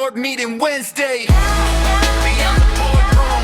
board meeting Wednesday. Beyond the boardroom.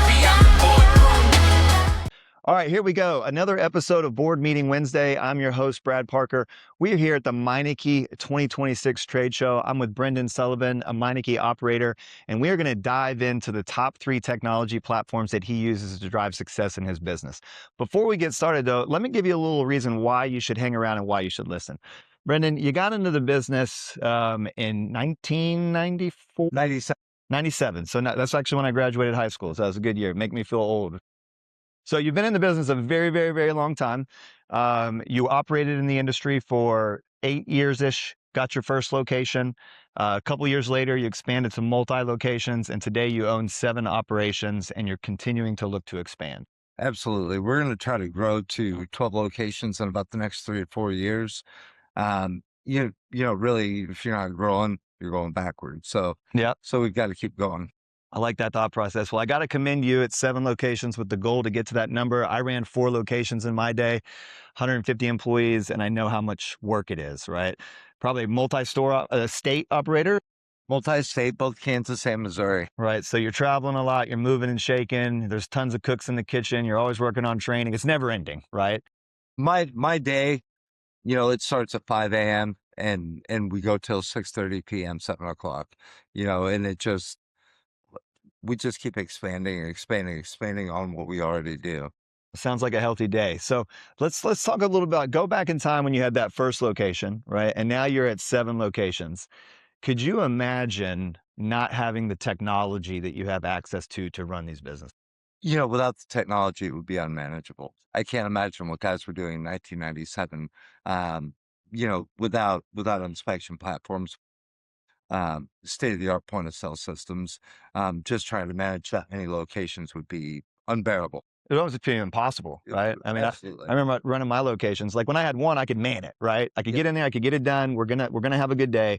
Beyond the boardroom. All right, here we go. Another episode of Board Meeting Wednesday. I'm your host, Brad Parker. We are here at the Meineke 2026 trade show. I'm with Brendan Sullivan, a Meineke operator, and we are going to dive into the top 3 technology platforms that he uses to drive success in his business. Before we get started, though, let me give you a little reason why you should hang around and why you should listen. Brendan, you got into the business in 1994? 97. 97. So that's actually when I graduated high school. So that was a good year. Make me feel old. So you've been in the business a very, very, very long time. You operated in the industry for 8 years-ish, got your first location. A couple years later, you expanded to multi-locations, and today you own 7 operations, and you're continuing to look to expand. Absolutely. We're going to try to grow to 12 locations in about the next 3 or 4 years. Really, if you're not growing, you're going backwards. So we've got to keep going. I like that thought process. Well, I got to commend you at 7 locations with the goal to get to that number. I ran 4 locations in my day, 150 employees, and I know how much work it is, right? Probably multi-store state operator. Multi-state, both Kansas and Missouri. Right. So you're traveling a lot, you're moving and shaking. There's tons of cooks in the kitchen. You're always working on training. It's never ending, right? My day, it starts at 5 a.m. and we go till 6:30 p.m., 7 o'clock, and we just keep expanding on what we already do. Sounds like a healthy day. So let's talk a little about, go back in time when you had that first location, right? And now you're at 7 locations. Could you imagine not having the technology that you have access to run these businesses? Without the technology, it would be unmanageable. I can't imagine what guys were doing in 1997, without inspection platforms, state-of-the-art point-of-sale systems. Just trying to manage that many locations would be unbearable. It would almost be impossible, right? I mean, I remember running my locations. Like when I had one, I could man it, right? I could get in there, I could get it done. We're gonna have a good day.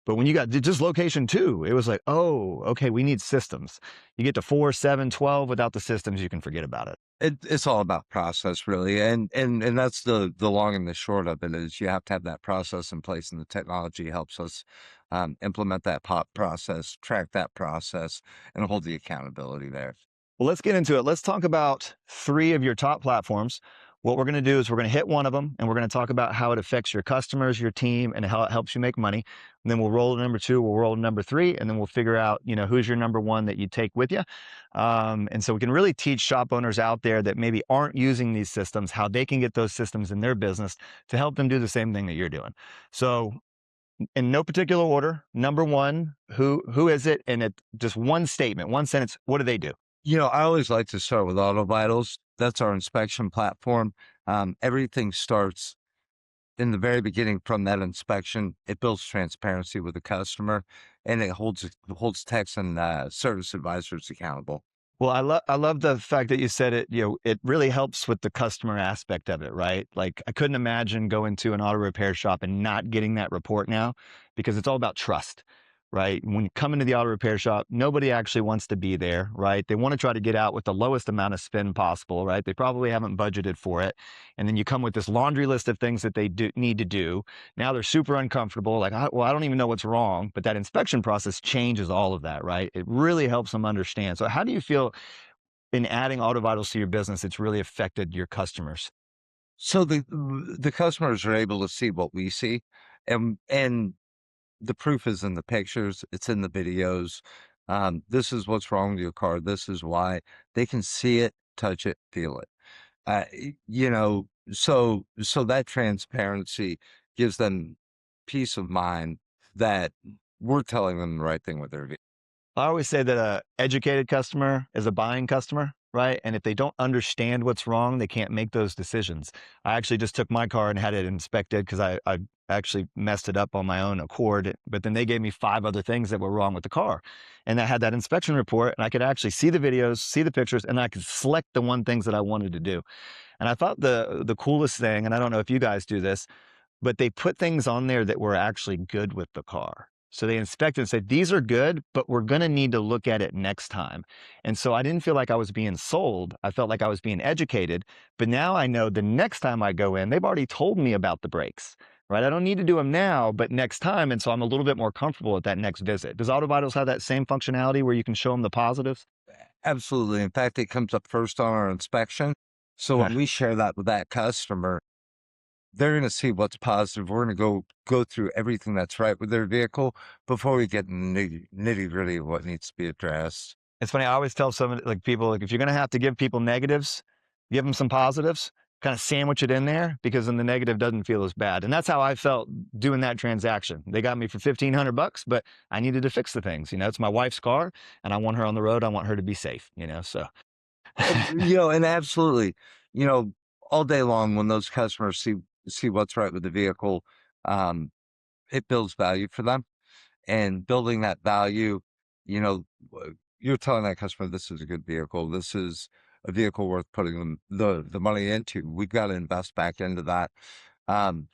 But when you got just location 2, it was like, oh, okay, we need systems. You get to 4, 7, 12 without the systems, you can forget about it. It's all about process, really, and that's the long and the short of it is you have to have that process in place, and the technology helps us implement that process, track that process, and hold the accountability there. Well, let's get into it. Let's talk about 3 of your top platforms. What we're going to do is we're going to hit one of them, and we're going to talk about how it affects your customers, your team, and how it helps you make money. And then we'll roll to number 2, we'll roll to number 3, and then we'll figure out, who's your number 1 that you take with you. And so we can really teach shop owners out there that maybe aren't using these systems, how they can get those systems in their business to help them do the same thing that you're doing. So in no particular order, number 1, who is it? And just one statement, one sentence, what do they do? I always like to start with AutoVitals. That's our inspection platform. Everything starts in the very beginning from that inspection. It builds transparency with the customer, and it holds techs and service advisors accountable. Well, I love the fact that you said it, it really helps with the customer aspect of it, right? Like I couldn't imagine going to an auto repair shop and not getting that report now, because it's all about trust. Right? When you come into the auto repair shop, nobody actually wants to be there, right? They want to try to get out with the lowest amount of spend possible, right? They probably haven't budgeted for it. And then you come with this laundry list of things that they need to do. Now they're super uncomfortable. Like, I don't even know what's wrong. But that inspection process changes all of that, right? It really helps them understand. So how do you feel in adding AutoVitals to your business, it's really affected your customers? So the customers are able to see what we see, and the proof is in the pictures. It's in the videos. This is what's wrong with your car. This is why. They can see it, touch it, feel it. So that transparency gives them peace of mind that we're telling them the right thing with their vehicle. I always say that an educated customer is a buying customer, right? And if they don't understand what's wrong, they can't make those decisions. I actually just took my car and had it inspected because I actually messed it up on my own accord, but then they gave me 5 other things that were wrong with the car. And I had that inspection report, and I could actually see the videos, see the pictures, and I could select the one things that I wanted to do. And I thought the coolest thing, and I don't know if you guys do this, but they put things on there that were actually good with the car. So they inspected and said, these are good, but we're going to need to look at it next time. And so I didn't feel like I was being sold. I felt like I was being educated. But now I know the next time I go in, they've already told me about the brakes. right? I don't need to do them now, but next time. And so I'm a little bit more comfortable at that next visit. Does AutoVitals have that same functionality where you can show them the positives? Absolutely. In fact, it comes up first on our inspection. So when we share that with that customer, they're going to see what's positive. We're going to go through everything that's right with their vehicle before we get in the nitty gritty of what needs to be addressed. It's funny. I always tell people, like, if you're going to have to give people negatives, give them some positives, kind of sandwich it in there, because then the negative doesn't feel as bad. And that's how I felt doing that transaction. They got me for $1,500, but I needed to fix the things. It's my wife's car and I want her on the road. I want her to be safe, so. And absolutely, all day long when those customers see what's right with the vehicle, it builds value for them. And building that value, you're telling that customer, this is a good vehicle. This is a vehicle worth putting the money into. We've got to invest back into that. And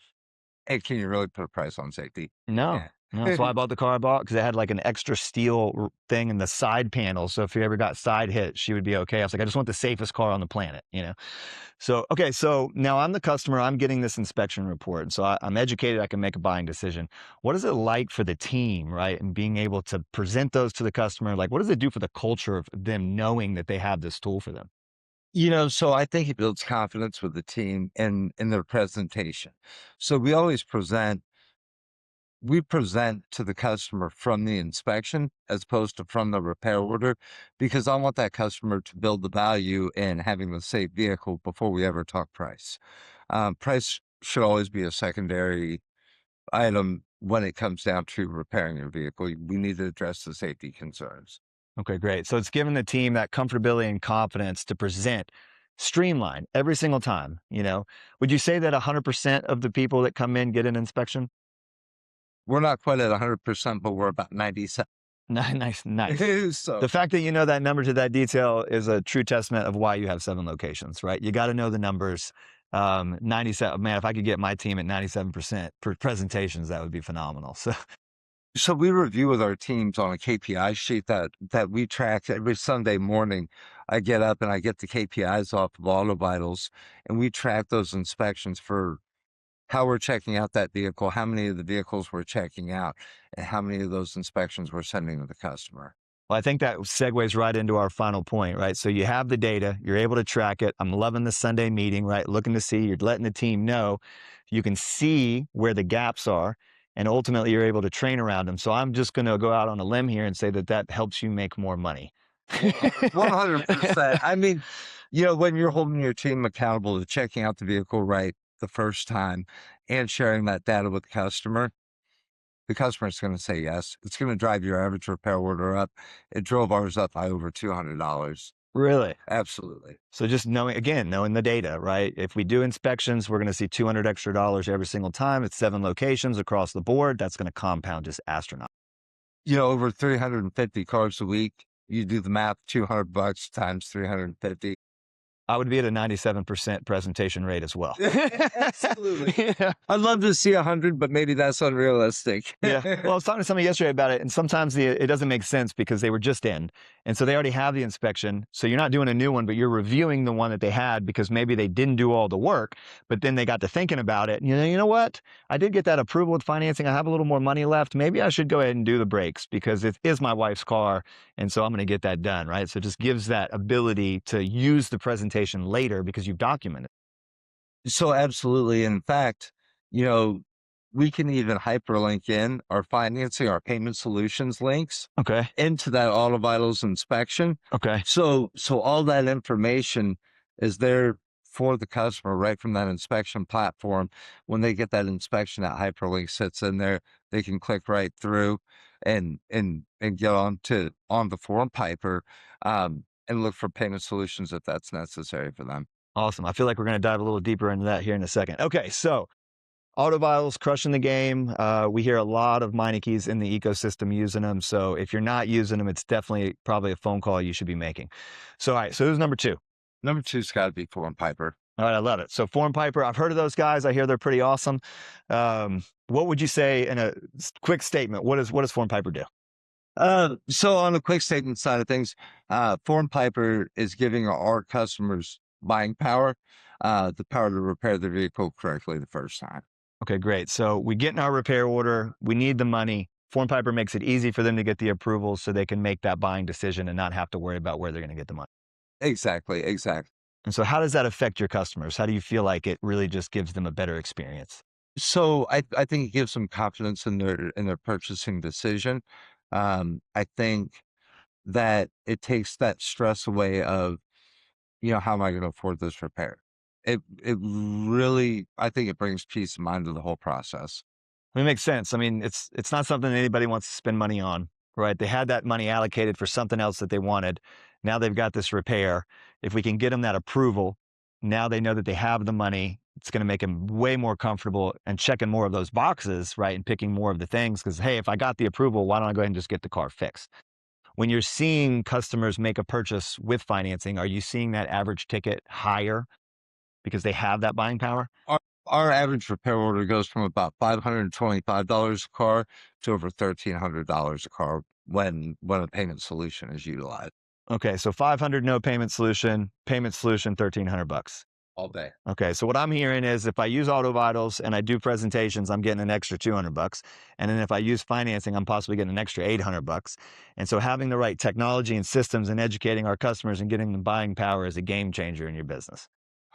can you really put a price on safety? No. Yeah. No, that's why I bought the car I bought, because it had like an extra steel thing in the side panel. So if you ever got side hit, she would be okay. I was like, I just want the safest car on the planet, So, okay, so now I'm the customer, I'm getting this inspection report. And so I'm educated, I can make a buying decision. What is it like for the team, right? And being able to present those to the customer, like what does it do for the culture of them knowing that they have this tool for them? So I think it builds confidence with the team in their presentation. So we present to the customer from the inspection as opposed to from the repair order, because I want that customer to build the value in having the safe vehicle before we ever talk price. Price should always be a secondary item when it comes down to repairing your vehicle. We need to address the safety concerns. Okay, great. So it's giving the team that comfortability and confidence to present streamlined every single time, Would you say that 100% of the people that come in get an inspection? We're not quite at 100%, but we're about 97. Nice. So The fact that you know that number to that detail is a true testament of why you have 7 locations, right? You got to know the numbers. 97, man, if I could get my team at 97% for presentations, that would be phenomenal. So we review with our teams on a KPI sheet that we track every Sunday morning. I get up and I get the KPIs off of AutoVitals, and we track those inspections for how we're checking out that vehicle, how many of the vehicles we're checking out, and how many of those inspections we're sending to the customer. Well, I think that segues right into our final point, right? So you have the data, you're able to track it. I'm loving the Sunday meeting, right? Looking to see, you're letting the team know. You can see where the gaps are, and ultimately you're able to train around them. So I'm just going to go out on a limb here and say that helps you make more money. 100%. I mean, when you're holding your team accountable to checking out the vehicle right the first time and sharing that data with the customer is going to say yes. It's going to drive your average repair order up. It drove ours up by over $200. Really? Absolutely. So just knowing the data, right? If we do inspections, we're going to see $200 extra every single time. It's 7 locations across the board. That's going to compound just astronomical. Over 350 cars a week. You do the math, $200 times 350. I would be at a 97% presentation rate as well. Absolutely. Yeah. I'd love to see 100, but maybe that's unrealistic. Yeah. Well, I was talking to somebody yesterday about it, and sometimes it doesn't make sense because they were just in. And so they already have the inspection. So you're not doing a new one, but you're reviewing the one that they had because maybe they didn't do all the work, but then they got to thinking about it. And you know what? I did get that approval with financing. I have a little more money left. Maybe I should go ahead and do the brakes because it is my wife's car. And so I'm going to get that done, right? So it just gives that ability to use the presentation later because you've documented. So absolutely. In fact, we can even hyperlink in our financing, our payment solutions links into that AutoVitals inspection. Okay. So all that information is there for the customer right from that inspection platform. When they get that inspection, that hyperlink sits in there. They can click right through and get on the FormPiper and look for payment solutions if that's necessary for them. Awesome. I feel like we're going to dive a little deeper into that here in a second. Okay, so AutoVitals crushing the game. We hear a lot of Meinekes in the ecosystem using them. So if you're not using them, it's definitely probably a phone call you should be making. So, all right, so who's number 2? Number 2's got to be FormPiper. All right, I love it. So FormPiper, I've heard of those guys. I hear they're pretty awesome. What would you say in a quick statement? What does FormPiper do? So on the quick statement side of things, FormPiper is giving our customers buying power, the power to repair their vehicle correctly the first time. Okay, great. So we get in our repair order, we need the money. FormPiper makes it easy for them to get the approval so they can make that buying decision and not have to worry about where they're going to get the money. Exactly, exactly. And so how does that affect your customers? How do you feel like it really just gives them a better experience? So I think it gives them confidence in their purchasing decision. I think that it takes that stress away of, how am I going to afford this repair? It really, I think it brings peace of mind to the whole process. It makes sense. I mean, it's not something that anybody wants to spend money on, right? They had that money allocated for something else that they wanted. Now they've got this repair. If we can get them that approval, now they know that they have the money. It's going to make them way more comfortable and checking more of those boxes, right? And picking more of the things because, hey, if I got the approval, why don't I go ahead and just get the car fixed? When you're seeing customers make a purchase with financing, are you seeing that average ticket higher because they have that buying power? Our average repair order goes from about $525 a car to over $1,300 a car when a payment solution is utilized Okay, so 500 no payment solution, 1,300 bucks. all day. Okay, so what I'm hearing is if I use AutoVitals and I do presentations, I'm getting an extra 200 bucks. And then if I use financing, I'm possibly getting an extra 800 bucks. And so having the right technology and systems and educating our customers and getting them buying power is a game changer in your business.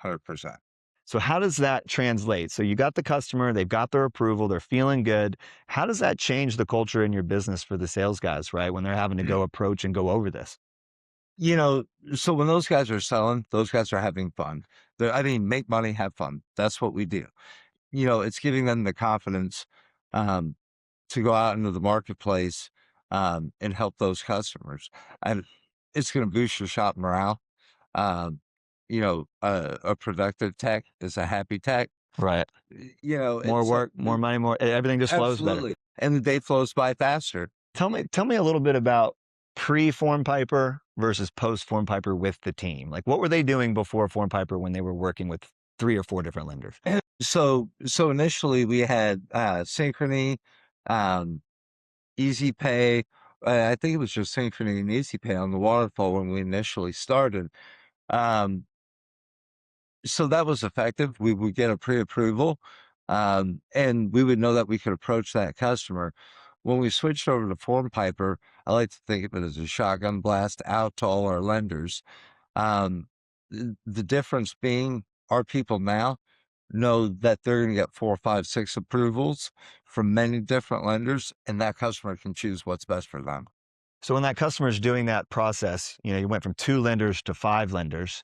100%. So how does that translate? So you got the customer, they've got their approval, they're feeling good. How does that change the culture in your business for the sales guys, right? When they're having to go approach and go over this? You know, so when those guys are selling, those guys are having fun. Make money, have fun. That's what we do. It's giving them the confidence um, to go out into the marketplace and help those customers. And it's going to boost your shop morale. Um, a productive tech is a happy tech. Right. More It's work, more money, more everything just flows better. absolutely. And the day flows by faster. Tell me a little bit about pre-FormPiper versus post-FormPiper with the team. Like what were they doing before FormPiper when they were working with 3 or 4 different lenders? So initially we had Synchrony, um, Easy Pay. I think it was just Synchrony and Easy Pay on the waterfall when we initially started. Um, so that was effective. We would get a pre-approval, and we would know that we could approach that customer. When we switched over to FormPiper, I like to think of it as a shotgun blast out to all our lenders. The difference being our people now know that they're going to get 4, 5, 6 approvals from many different lenders, and that customer can choose what's best for them. So when that customer is doing that process, you went from 2 lenders to 5 lenders.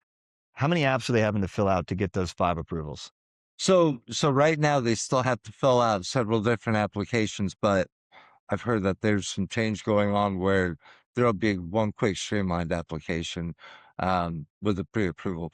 How many apps are they having to fill out to get those 5 approvals? So right now they still have to fill out several different applications, but I've heard that there's some change going on where there'll be one quick streamlined application with a pre-approval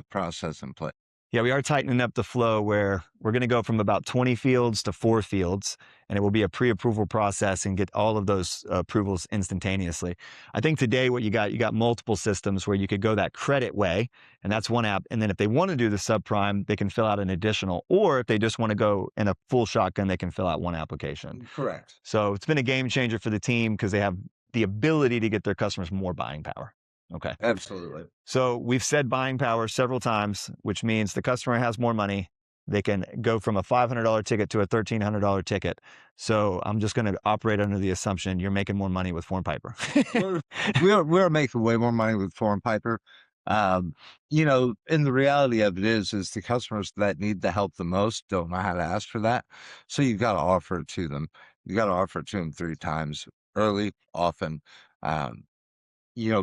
process in place. Yeah, we are tightening up the flow where we're going to go from about 20 fields to 4 fields, and it will be a pre-approval process and get all of those approvals instantaneously. I think today what you got multiple systems where you could go that credit way, and that's one app. And then if they want to do the subprime, they can fill out an additional, or if they just want to go in a full shotgun, they can fill out one application. Correct. So it's been a game changer for the team because they have the ability to get their customers more buying power. Okay. Absolutely. So we've said buying power several times, which means the customer has more money. They can go from a $500 ticket to a $1,300 ticket. So I'm just going to operate under the assumption you're making more money with FormPiper. We're making way more money with FormPiper. And the reality of it is the customers that need the help the most don't know how to ask for that. So you've got to offer it to them. You got to offer it to them 3 times, early, often. Um,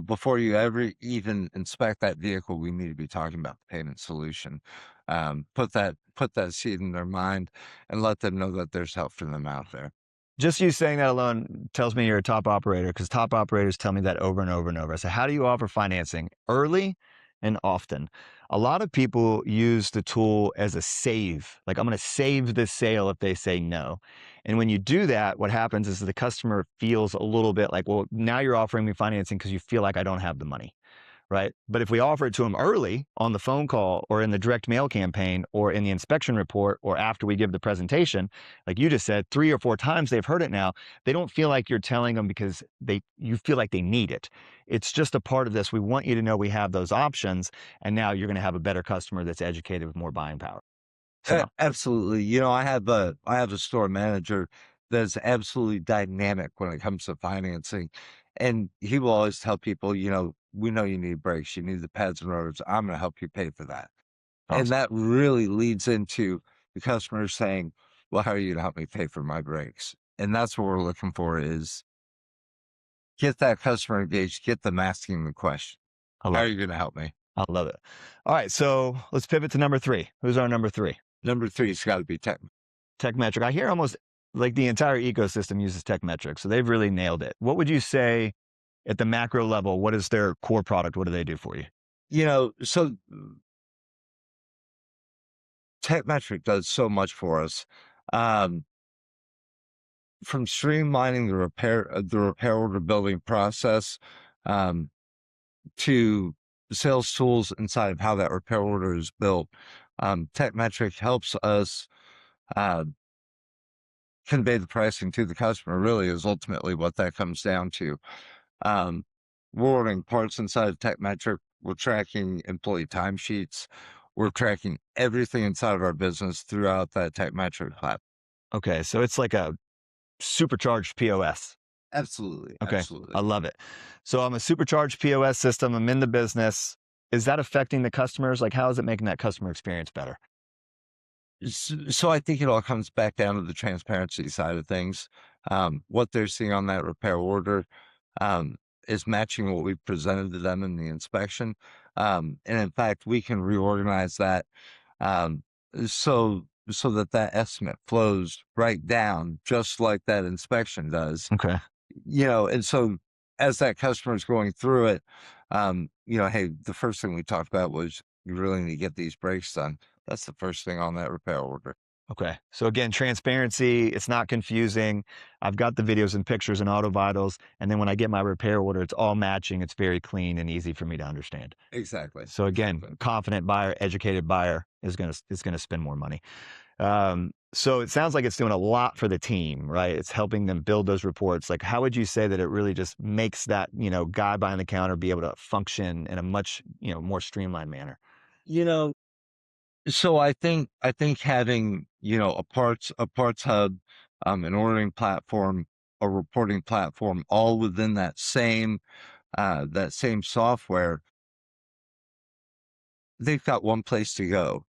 before you ever even inspect that vehicle, we need to be talking about the payment solution. Put that seed in their mind and let them know that there's help for them out there. Just you saying that alone tells me you're a top operator because top operators tell me that over and over and over. So how do you offer financing early and often? A lot of people use the tool as a save. Like I'm going to save this sale if they say no. And when you do that, what happens is the customer feels a little bit like, well, now you're offering me financing because you feel like I don't have the money. Right. But if we offer it to them early on the phone call or in the direct mail campaign or in the inspection report or after we give the presentation, like you just said, 3 or 4 times they've heard it now, they don't feel like you're telling them because you feel like they need it. It's just a part of this. We want you to know we have those options. And now you're going to have a better customer that's educated with more buying power. So, Absolutely. I have a store manager that's absolutely dynamic when it comes to financing. And he will always tell people, we know you need brakes, you need the pads and rotors. I'm going to help you pay for that. And awesome. that really leads into the customer saying, well, how are you going to help me pay for my brakes? And that's what we're looking for, is get that customer engaged, get them asking the question. I How love are it. you going to help me? I love it. All right. So let's pivot to number 3. Who's our number 3? Number 3's got to be tech. Tekmetric. I hear almost like the entire ecosystem uses Tekmetric. So they've really nailed it. What would you say at the macro level? What is their core product? What do they do for you? So Tekmetric does so much for us. From streamlining the repair order building process, to sales tools inside of how that repair order is built. Tekmetric helps us convey the pricing to the customer, really is ultimately what that comes down to. We're ordering parts inside of Tekmetric. We're tracking employee timesheets. We're tracking everything inside of our business throughout that Tekmetric platform. Okay. So it's like a supercharged POS. Absolutely. Okay. Absolutely. I love it. So I'm a supercharged POS system. I'm in the business. Is that affecting the customers? Like, how is it making that customer experience better? So I think it all comes back down to the transparency side of things. What they're seeing on that repair order is matching what we've presented to them in the inspection. And in fact, we can reorganize that um, so that estimate flows right down, just like that inspection does. Okay. And so as that customer is going through it, hey, the first thing we talked about was you really need to get these brakes done. That's the first thing on that repair order. Okay. So again, transparency, it's not confusing. I've got the videos and pictures in AutoVitals. And then when I get my repair order, it's all matching. It's very clean and easy for me to understand. Exactly. So again, confident buyer, educated buyer is going to spend more money. So it sounds like it's doing a lot for the team, right? It's helping them build those reports. Like, how would you say that it really just makes that, guy behind the counter be able to function in a much, more streamlined manner? So I think having, a parts hub, an ordering platform, a reporting platform, all within that same software, they've got one place to go.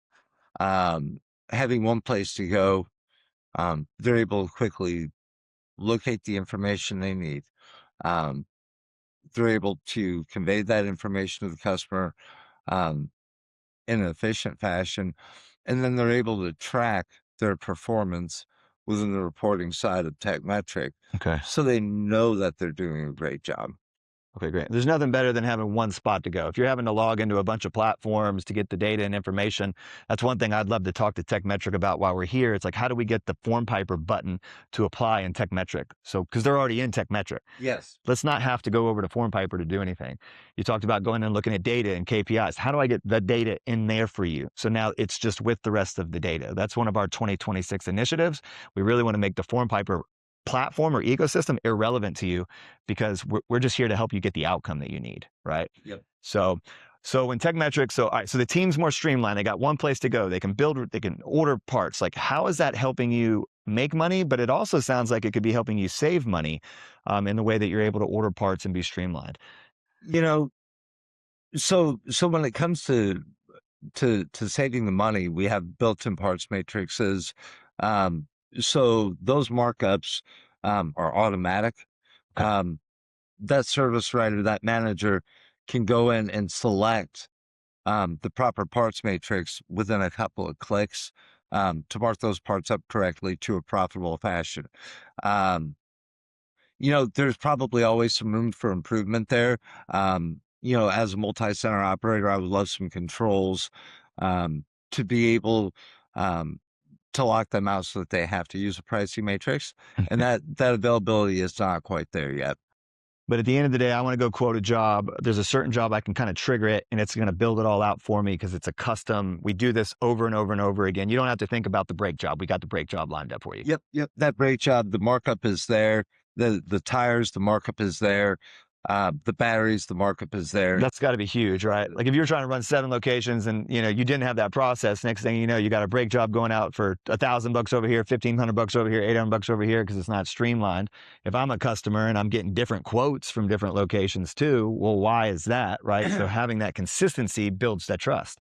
Having one place to go, they're able to quickly locate the information they need. They're able to convey that information to the customer in an efficient fashion, and then they're able to track their performance within the reporting side of Tekmetric, Okay. so they know that they're doing a great job. Okay, great. There's nothing better than having one spot to go. If you're having to log into a bunch of platforms to get the data and information, that's one thing I'd love to talk to Tekmetric about while we're here. It's like, how do we get the FormPiper button to apply in Tekmetric? So, because they're already in Tekmetric. Yes. Let's not have to go over to FormPiper to do anything. You talked about going and looking at data and KPIs. How do I get the data in there for you? So now it's just with the rest of the data. That's one of our 2026 initiatives. We really want to make the FormPiper platform or ecosystem irrelevant to you, because we're just here to help you get the outcome that you need, right? Yep. So when Tekmetric, all right, so the team's more streamlined. They got one place to go. They can order parts. Like, how is that helping you make money? But it also sounds like it could be helping you save money in the way that you're able to order parts and be streamlined. So when it comes to saving the money, we have built-in parts matrices. So those markups are automatic. Okay. That service writer, that manager, can go in and select the proper parts matrix within a couple of clicks to mark those parts up correctly to a profitable fashion. There's probably always some room for improvement there. As a multi-center operator, I would love some controls to be able to lock them out so that they have to use a pricing matrix. And that availability is not quite there yet. But at the end of the day, I want to go quote a job. There's a certain job I can kind of trigger it, and it's going to build it all out for me because it's a custom. We do this over and over and over again. You don't have to think about the brake job. We got the brake job lined up for you. Yep. That brake job, the markup is there. The tires, the markup is there. The batteries, the markup is there. That's got to be huge, right? Like if you're trying to run 7 locations and you didn't have that process, next thing you know, you got a brake job going out for $1,000 over here, $1,500 over here, $800 over here because it's not streamlined. If I'm a customer and I'm getting different quotes from different locations too, well, why is that, right? So having that consistency builds that trust.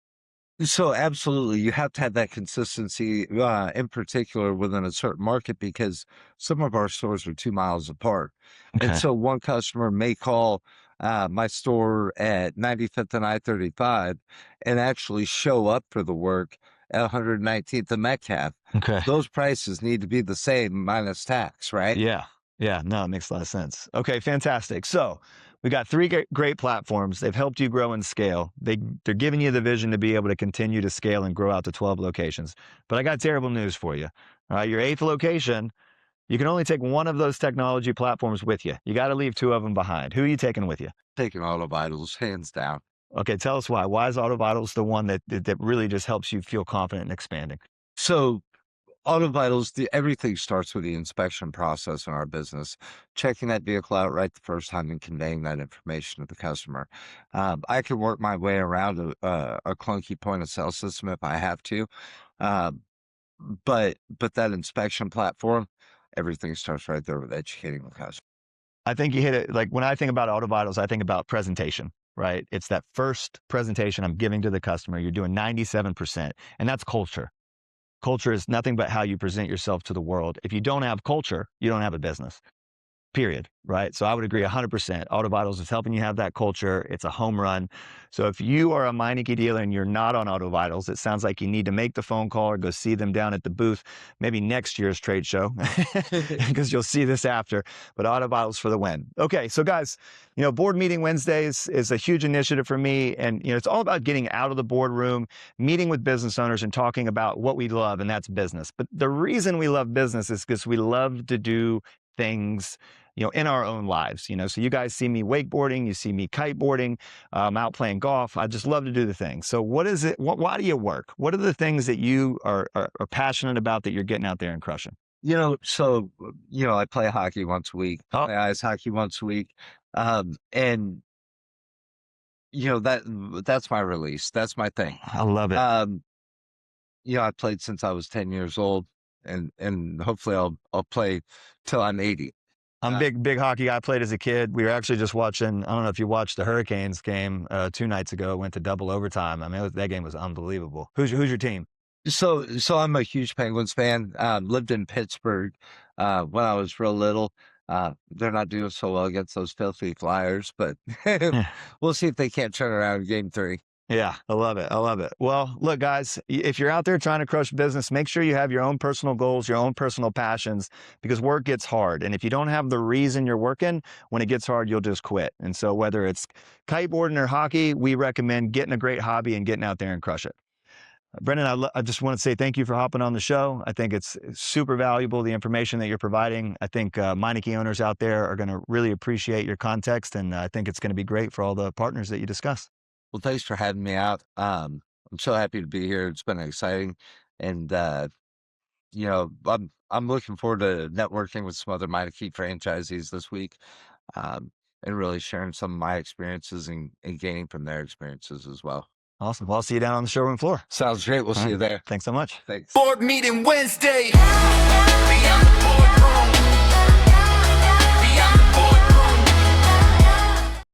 So absolutely, you have to have that consistency, in particular within a certain market, because some of our stores are 2 miles apart. And Okay. so one customer may call my store at 95th and I-35 and actually show up for the work at 119th and Metcalf. Okay. Those prices need to be the same minus tax, right? Yeah. Yeah. No, it makes a lot of sense. Okay. Fantastic. So we got 3 great platforms. They've helped you grow and scale. They're giving you the vision to be able to continue to scale and grow out to 12 locations. But I got terrible news for you. All right. Your 8th location, you can only take one of those technology platforms with you. You got to leave 2 of them behind. Who are you taking with you? Taking AutoVitals, hands down. Okay. Tell us why. Why is AutoVitals the one that really just helps you feel confident in expanding? So AutoVitals, everything starts with the inspection process in our business, checking that vehicle out right the first time and conveying that information to the customer. I can work my way around a clunky point of sale system if I have to, but that inspection platform, everything starts right there with educating the customer. I think you hit it. Like when I think about AutoVitals, I think about presentation, right? It's that first presentation I'm giving to the customer. You're doing 97%, and that's culture. Culture is nothing but how you present yourself to the world. If you don't have culture, you don't have a business. Period. Right. So I would agree 100%. AutoVitals is helping you have that culture. It's a home run. So if you are a Meineke dealer and you're not on AutoVitals, it sounds like you need to make the phone call or go see them down at the booth, maybe next year's trade show, because you'll see this after. But AutoVitals for the win. Okay. So guys, board meeting Wednesdays is a huge initiative for me. And, it's all about getting out of the boardroom, meeting with business owners and talking about what we love, and that's business. But the reason we love business is because we love to do things in our own lives, so you guys see me wakeboarding, you see me kiteboarding, out playing golf. I just love to do the things. So what is it? Why do you work? What are the things that you are passionate about that you're getting out there and crushing? I play hockey once a week, play ice hockey once a week. And that's my release. That's my thing. I love it. I played since I was 10 years old, and hopefully I'll play till I'm 80. I'm big hockey guy. I played as a kid. We were actually just watching, I don't know if you watched the Hurricanes game 2 nights ago. It went to double overtime. I mean, that game was unbelievable. Who's your team? So I'm a huge Penguins fan. Lived in Pittsburgh when I was real little. They're not doing so well against those filthy Flyers, but we'll see if they can't turn around in Game 3. Yeah, I love it. I love it. Well, look, guys, if you're out there trying to crush business, make sure you have your own personal goals, your own personal passions, because work gets hard. And if you don't have the reason you're working, when it gets hard, you'll just quit. And so whether it's kiteboarding or hockey, we recommend getting a great hobby and getting out there and crush it. Brendan, I just want to say thank you for hopping on the show. I think it's super valuable, the information that you're providing. I think Meineke owners out there are going to really appreciate your context, and I think it's going to be great for all the partners that you discuss. Well, thanks for having me out. I'm so happy to be here. It's been exciting, and I'm looking forward to networking with some other Meineke franchisees this week, and really sharing some of my experiences and gaining from their experiences as well. Awesome. Well, I'll see you down on the showroom floor. Sounds great. We'll see you there. Thanks so much. Thanks. Board meeting Wednesday. Beyond the boardroom.